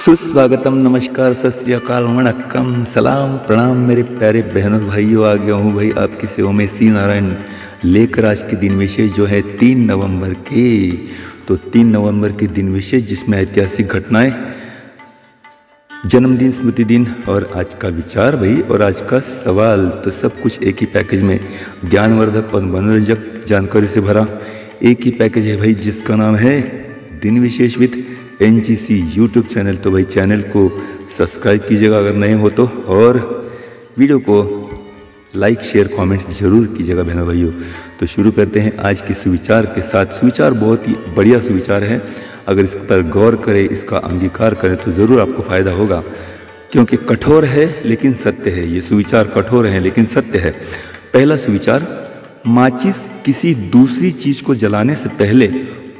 सुस्वागतम, नमस्कार, सत श्री अकाल, वणक्कम, सलाम, प्रणाम मेरे प्यारे बहनों भाइयों। आ गया हूँ भाई आपकी सेवा में सी नारायण लेकर आज के दिन विशेष जो है 3 नवंबर के। तो 3 नवंबर के दिन विशेष जिसमें ऐतिहासिक घटनाएं, जन्मदिन, स्मृति दिन और आज का विचार भाई और आज का सवाल, तो सब कुछ एक ही पैकेज में ज्ञानवर्धक और मनोरंजक जानकारी से भरा एक ही पैकेज है भाई, जिसका नाम है दिन विशेष विद NGC यूट्यूब चैनल। तो भाई चैनल को सब्सक्राइब कीजिएगा अगर नए हो तो, और वीडियो को लाइक शेयर कमेंट्स जरूर कीजिएगा बहनों भाइयों। तो शुरू करते हैं आज के सुविचार के साथ। सुविचार बहुत ही बढ़िया सुविचार है, अगर इस पर गौर करें, इसका अंगीकार करें तो ज़रूर आपको फ़ायदा होगा, क्योंकि कठोर है लेकिन सत्य है। ये सुविचार कठोर है लेकिन सत्य है। पहला सुविचार, माचिस किसी दूसरी चीज़ को जलाने से पहले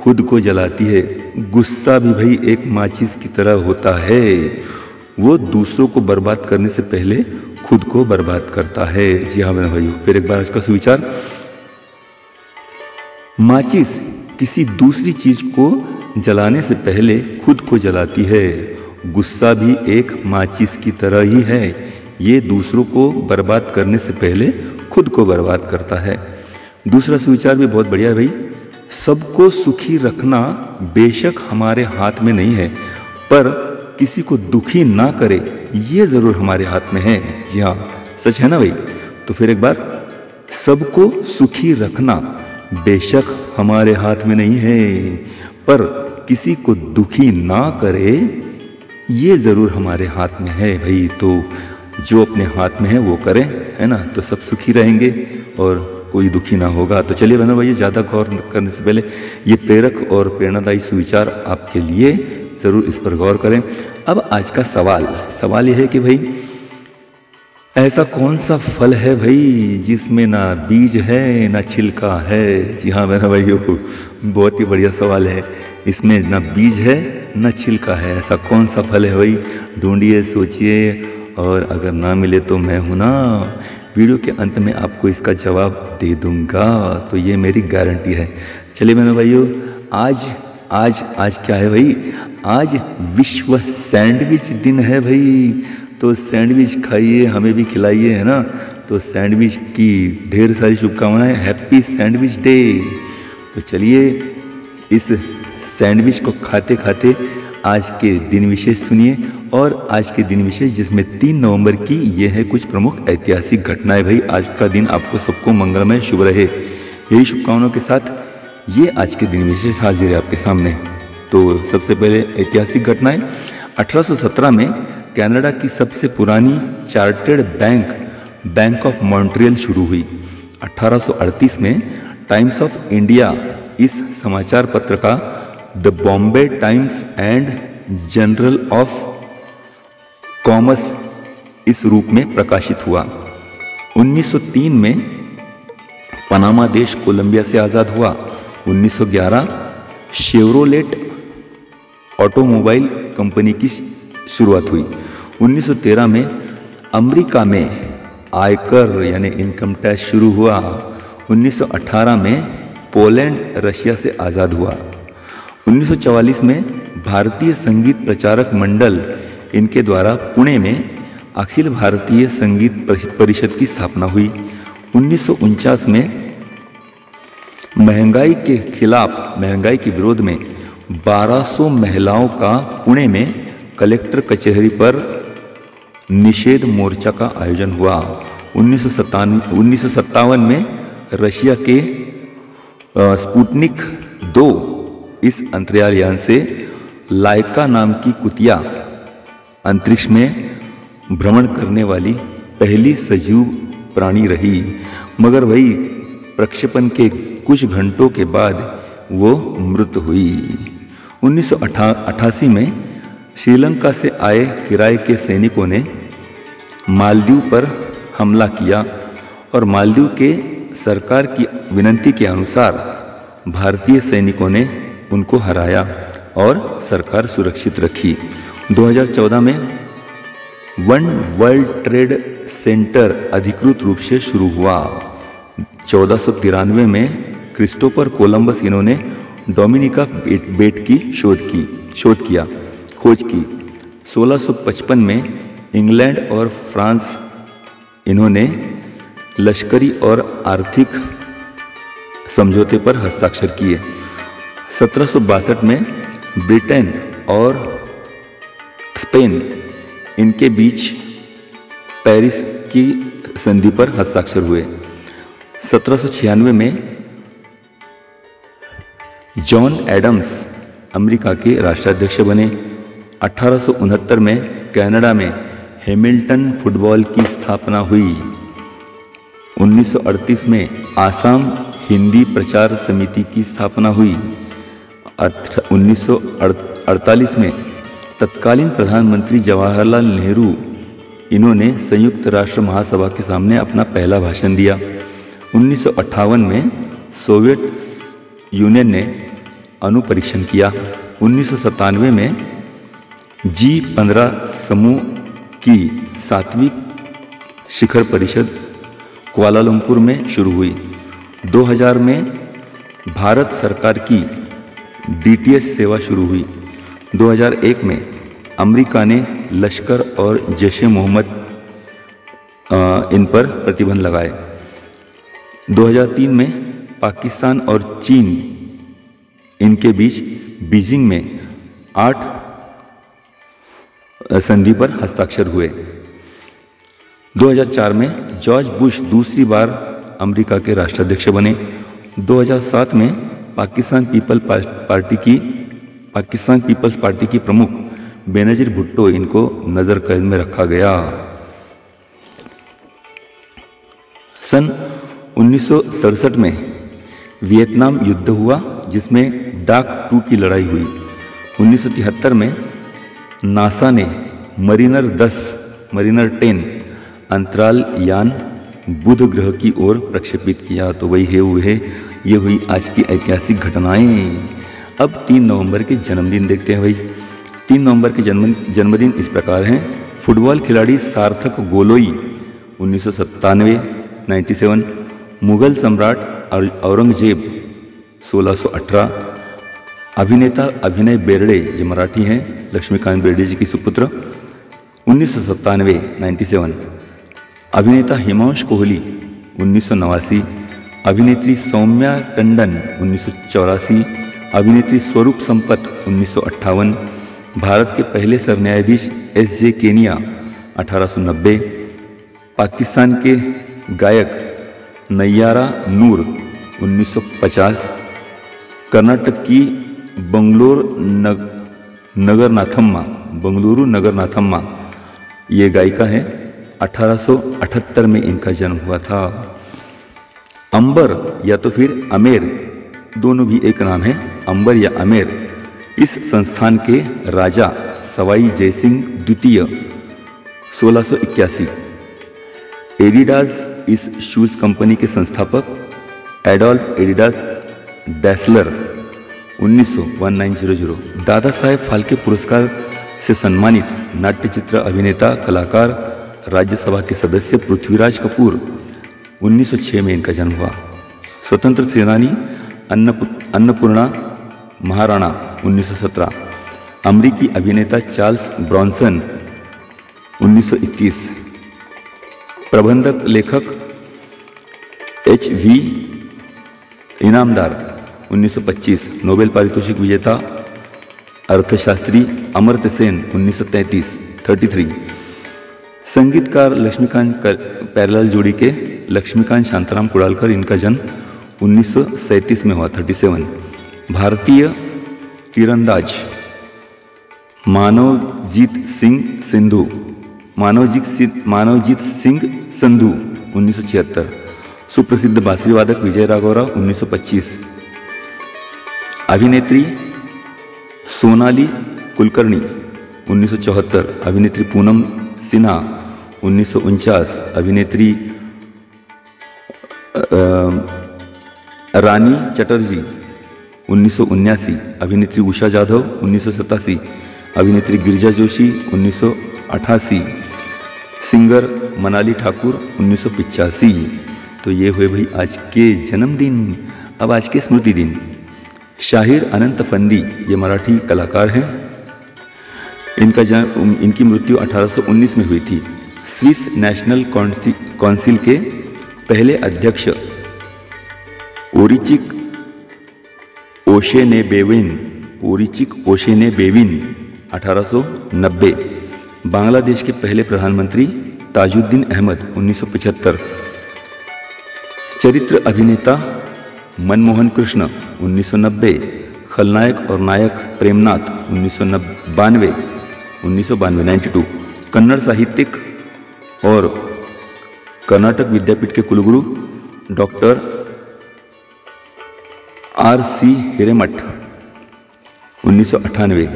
खुद को जलाती है। गुस्सा भी भाई एक माचिस की तरह होता है, वो दूसरों को बर्बाद करने से पहले खुद को बर्बाद करता है। जी हाँ मेरे भाइयों, फिर एक बार आज का सुविचार, माचिस किसी दूसरी चीज को जलाने से पहले खुद को जलाती है। गुस्सा भी एक माचिस की तरह ही है, ये दूसरों को बर्बाद करने से पहले खुद को बर्बाद करता है। दूसरा सुविचार भी बहुत बढ़िया है भाई, सबको सुखी रखना बेशक हमारे हाथ में नहीं है, पर किसी को दुखी ना करे ये जरूर हमारे हाथ में है। जी हाँ, सच है ना भाई। तो फिर एक बार, सबको सुखी रखना बेशक हमारे हाथ में नहीं है, पर किसी को दुखी ना करे ये जरूर हमारे हाथ में है भाई। तो जो अपने हाथ में है वो करें, है ना, तो सब सुखी रहेंगे और कोई दुखी ना होगा। तो चलिए बहनों भाई, ज़्यादा गौर करने से पहले ये प्रेरक और प्रेरणादायी सुविचार आपके लिए, ज़रूर इस पर गौर करें। अब आज का सवाल ये है कि भाई ऐसा कौन सा फल है भाई जिसमें ना बीज है ना छिलका है। जी हाँ बहनों भाइयों, बहुत ही बढ़िया सवाल है। इसमें ना बीज है ना छिलका है, ऐसा कौन सा फल है भाई? ढूंढिए, सोचिए, और अगर ना मिले तो मैं हूं ना, वीडियो के अंत में आपको इसका जवाब दे दूंगा, तो ये मेरी गारंटी है। चलिए बहनों भाइयों, आज क्या है भाई? आज विश्व सैंडविच दिन है भाई। तो सैंडविच खाइए, हमें भी खिलाइए, है ना। तो सैंडविच की ढेर सारी शुभकामनाएं, हैप्पी सैंडविच डे। तो चलिए इस सैंडविच को खाते खाते आज के दिन विशेष सुनिए, और आज के दिन विशेष जिसमें 3 नवंबर की ये है कुछ प्रमुख ऐतिहासिक घटनाएं भाई। आज का दिन आपको सबको मंगलमय शुभ रहे, यही शुभकामनाओं के साथ ये आज के दिन विशेष हाजिर है आपके सामने। तो सबसे पहले ऐतिहासिक घटनाएं, 1817 में कनाडा की सबसे पुरानी चार्टर्ड बैंक ऑफ मॉन्ट्रियल शुरू हुई। 1838 में टाइम्स ऑफ इंडिया इस समाचार पत्र का the Bombay times and journal of commerce इस रूप में प्रकाशित हुआ। 1903 में पनामा देश कोलंबिया से आज़ाद हुआ। 1911 शेवरोलेट ऑटोमोबाइल कंपनी की शुरुआत हुई। 1913 में अमेरिका में आयकर यानी इनकम टैक्स शुरू हुआ। 1918 में पोलैंड रशिया से आज़ाद हुआ। 1944 में भारतीय संगीत प्रचारक मंडल इनके द्वारा पुणे में अखिल भारतीय संगीत परिषद की स्थापना हुई। 1949 में महंगाई के विरोध में 1200 महिलाओं का पुणे में कलेक्टर कचहरी पर निषेध मोर्चा का आयोजन हुआ। 1957 में रशिया के स्पुतनिक 2 इस अंतरिक्ष यान से लाइका नाम की कुतिया अंतरिक्ष में भ्रमण करने वाली पहली सजीव प्राणी रही, मगर वही प्रक्षेपण के कुछ घंटों के बाद वो मृत हुई। 1988 में श्रीलंका से आए किराए के सैनिकों ने मालदीव पर हमला किया, और मालदीव के सरकार की विनती के अनुसार भारतीय सैनिकों ने उनको हराया और सरकार सुरक्षित रखी। 2014 में वन वर्ल्ड ट्रेड सेंटर अधिकृत रूप से शुरू हुआ। 1493 में क्रिस्टोफर कोलंबस इन्होंने डोमिनिका बेट की खोज की। 1655 में इंग्लैंड और फ्रांस इन्होंने लश्करी और आर्थिक समझौते पर हस्ताक्षर किए। 1762 में ब्रिटेन और स्पेन इनके बीच पेरिस की संधि पर हस्ताक्षर हुए। 1796 में जॉन एडम्स अमेरिका के राष्ट्राध्यक्ष बने। 1869 में कनाडा में हैमिल्टन फुटबॉल की स्थापना हुई। 1938 में आसाम हिंदी प्रचार समिति की स्थापना हुई। 1948 में तत्कालीन प्रधानमंत्री जवाहरलाल नेहरू इन्होंने संयुक्त राष्ट्र महासभा के सामने अपना पहला भाषण दिया। 1958 में सोवियत यूनियन ने अणु परीक्षण किया। 1997 में G15 समूह की 7वीं शिखर परिषद कुआलालंपुर में शुरू हुई। 2000 में भारत सरकार की DTH सेवा शुरू हुई। 2001 में अमेरिका ने लश्कर और जैश-ए-मोहम्मद इन पर प्रतिबंध लगाए। 2003 में पाकिस्तान और चीन इनके बीच बीजिंग में 8 संधि पर हस्ताक्षर हुए। 2004 में जॉर्ज बुश दूसरी बार अमेरिका के राष्ट्राध्यक्ष बने। 2007 में पाकिस्तान पीपल्स पार्टी की प्रमुख बेनजीर भुट्टो इनको नजर कैद में रखा गया। सन 1967 में वियतनाम युद्ध हुआ जिसमें डाक 2 की लड़ाई हुई। 1973 में नासा ने मरीनर 10 अंतराल यान बुध ग्रह की ओर प्रक्षेपित किया। तो वही है ये हुई आज की ऐतिहासिक घटनाएं। अब 3 नवंबर के जन्मदिन देखते हैं भाई। 3 नवंबर के जन्मदिन इस प्रकार हैं। फुटबॉल खिलाड़ी सार्थक गोलोई 1997। मुगल सम्राट औरंगजेब 1618। अभिनेता अभिनय बेर्डे जो मराठी हैं, लक्ष्मीकांत बेर्डे जी की सुपुत्र 1997। अभिनेता हिमांशु कोहली 1989। अभिनेत्री सौम्या टंडन 1984। अभिनेत्री स्वरूप संपत 1958। भारत के पहले सरन्यायाधीश SJ केनिया 1890। पाकिस्तान के गायक नैयारा नूर 1950। कर्नाटक की बंगलुरु नगरनाथम्मा ये गायिका है। 1878 में इनका जन्म हुआ था। अंबर या तो फिर अमेर, दोनों भी एक नाम है, अंबर या अमेर, इस संस्थान के राजा सवाई जयसिंह द्वितीय 1681। एडिडास इस शूज कंपनी के संस्थापक Adolf Adidas Dassler 1900। Dada Saheb Phalke पुरस्कार से सम्मानित नाट्य चित्र अभिनेता कलाकार राज्यसभा के सदस्य पृथ्वीराज कपूर 1906 में इनका जन्म हुआ। स्वतंत्र सेनानी अन्नपूर्णा महाराणा 1917। अमेरिकी अभिनेता चार्ल्स ब्रॉन्सन 1921। प्रबंधक लेखक HV इनामदार 1925। नोबेल पारितोषिक विजेता अर्थशास्त्री अमर्त्य सेन 1933। संगीतकार लक्ष्मीकांत पैरलाल जोड़ी के लक्ष्मीकांत शांताराम कुड़ालकर इनका जन्म 1937 में हुआ 37। भारतीय तीरंदाज मानवजीत सिंह संधू 1976। सुप्रसिद्ध बांसुरी वादक विजय राघवराव 1925। अभिनेत्री सोनाली कुलकर्णी 1974। अभिनेत्री पूनम सिन्हा 1949। अभिनेत्री रानी चटर्जी 1979। अभिनेत्री उषा जाधव 1987। अभिनेत्री गिरिजा जोशी 1988। सिंगर मनाली ठाकुर 1985। तो ये हुए भाई आज के जन्मदिन। अब आज के स्मृति दिन। शाहिर अनंत फंदी ये मराठी कलाकार हैं। इनकी मृत्यु 1819 में हुई थी। स्विस नेशनल काउंसिल के पहले अध्यक्ष ओरिचिक ओशेनेबेविन 1890। बांग्लादेश के पहले प्रधानमंत्री ताजुद्दीन अहमद 1975। चरित्र अभिनेता मनमोहन कृष्ण 1990। खलनायक और नायक प्रेमनाथ 1992। कन्नड़ साहित्यिक और कर्नाटक विद्यापीठ के कुलगुरु डॉक्टर R.C. हिरेमठ 1998।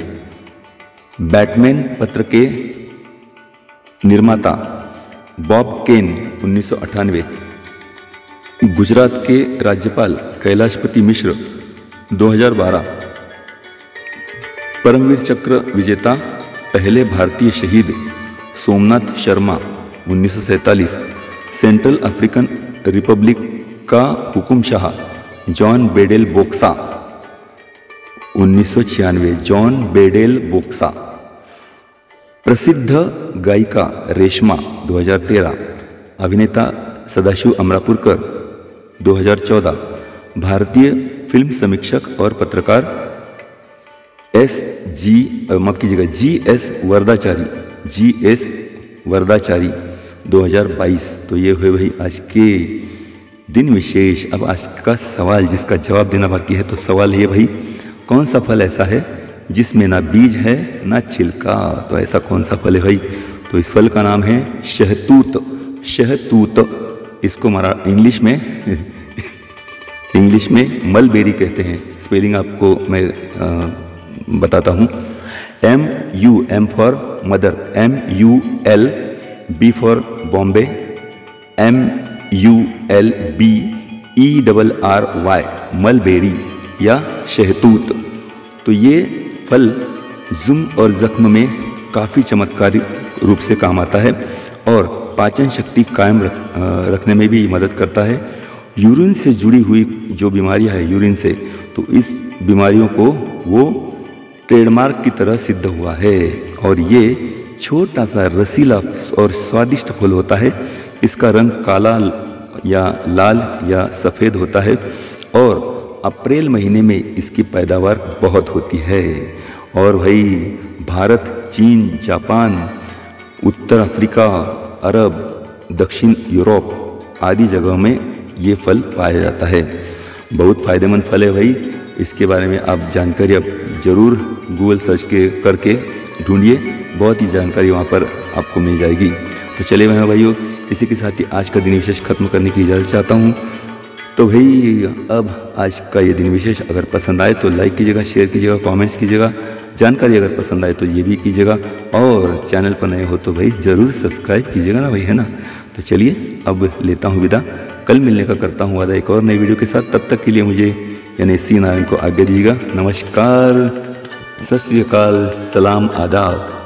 बैटमैन पत्र के निर्माता बॉब केन 1998। गुजरात के राज्यपाल कैलाशपति मिश्र 2012। परमवीर चक्र विजेता पहले भारतीय शहीद Somnath Sharma 1947। Central African Republic का हुकुम शाह जॉन बेडेल बोक्सा 1996। जॉन बेडेल बोक्सा। प्रसिद्ध गायिका रेशमा 2013। अभिनेता सदाशिव अमरापुरकर 2014। भारतीय फिल्म समीक्षक और पत्रकार GS वर्दाचारी 2022। तो ये हुए भाई आज के दिन विशेष। अब आज का सवाल जिसका जवाब देना बाकी है, तो सवाल ये भाई, कौन सा फल ऐसा है जिसमें ना बीज है ना छिलका? तो ऐसा कौन सा फल है भाई? तो इस फल का नाम है शहतूत। इसको हमारा इंग्लिश में मलबेरी कहते हैं। स्पेलिंग आपको मैं बताता हूँ। M for mother, MUL, B for Bombay, MULBERRY, mulberry या शहतूत। तो ये फल जुम और जख्म में काफ़ी चमत्कारी रूप से काम आता है और पाचन शक्ति कायम रखने में भी मदद करता है। यूरिन से जुड़ी हुई जो बीमारियां है यूरिन से, तो इस बीमारियों को वो ट्रेडमार्क की तरह सिद्ध हुआ है। और ये छोटा सा रसीला और स्वादिष्ट फल होता है। इसका रंग काला या लाल या सफ़ेद होता है और अप्रैल महीने में इसकी पैदावार बहुत होती है। और भाई भारत, चीन, जापान, उत्तर अफ्रीका, अरब, दक्षिण यूरोप आदि जगहों में ये फल पाया जाता है। बहुत फ़ायदेमंद फल है भाई। इसके बारे में आप जानकारी अब ज़रूर गूगल सर्च करके ढूंढिए, बहुत ही जानकारी वहाँ पर आपको मिल जाएगी। तो चलिए मेरे भाइयों, इसी के साथ ही आज का दिन विशेष खत्म करने की इजाज़त चाहता हूँ। तो भाई अब आज का ये दिन विशेष अगर पसंद आए तो लाइक कीजिएगा, शेयर कीजिएगा, कमेंट्स कीजिएगा। जानकारी अगर पसंद आए तो ये भी कीजिएगा और चैनल पर नए हो तो भाई ज़रूर सब्सक्राइब कीजिएगा ना भाई, है ना। तो चलिए अब लेता हूँ विदा। कल मिलने का करता हूँ वादा एक और नई वीडियो के साथ। तब तक के लिए मुझे यानी सी नारायण को आज्ञा दीजिएगा। नमस्कार, सत श्री अकाल, सलाम, आदाब।